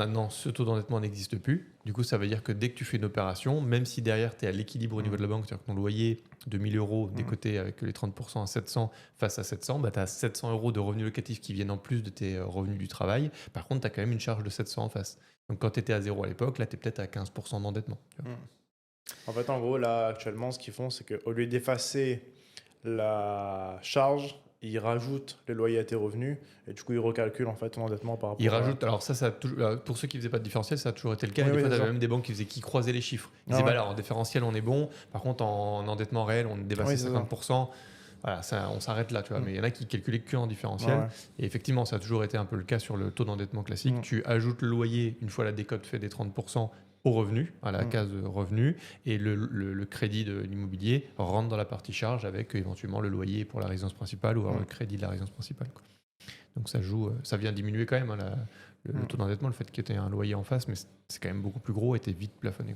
maintenant, ce taux d'endettement n'existe plus. Du coup, ça veut dire que dès que tu fais une opération, même si derrière, tu es à l'équilibre au niveau de la banque, c'est-à-dire que ton loyer de 1 000 euros décoté avec les 30% à 700 face à 700, bah, tu as 700 euros de revenus locatifs qui viennent en plus de tes revenus du travail. Par contre, tu as quand même une charge de 700 en face. Donc, quand tu étais à zéro à l'époque, là, tu es peut-être à 15% d'endettement. Tu vois. En fait, en gros, là, actuellement, ce qu'ils font, c'est qu'au lieu d'effacer la charge, ils rajoutent le loyer à tes revenus et du coup, ils recalculent en fait ton endettement par Ils rapport à. rajoutent, alors ça pour ceux qui faisaient pas de différentiel, ça a toujours été le cas. Oui, Et des oui, fois, c'est tu avais ça. même des banques qui croisaient les chiffres. Ils Ah disaient, bah ouais. là, en différentiel, on est bon. Par contre, en endettement réel, on est dépassé Oui, c'est ça. 50%. Voilà, ça, on s'arrête là, tu vois. Mais il y en a qui calculaient que en différentiel. Ouais. Et effectivement, ça a toujours été un peu le cas sur le taux d'endettement classique. Tu ajoutes le loyer, une fois la décote fait des 30%, au revenu, à la case revenu, et le crédit de l'immobilier rentre dans la partie charge avec éventuellement le loyer pour la résidence principale ou alors le crédit de la résidence principale, quoi. Donc ça joue, ça vient diminuer quand même, hein, le taux d'endettement, le fait qu'il y ait un loyer en face, mais c'est quand même beaucoup plus gros et t'es vite plafonné.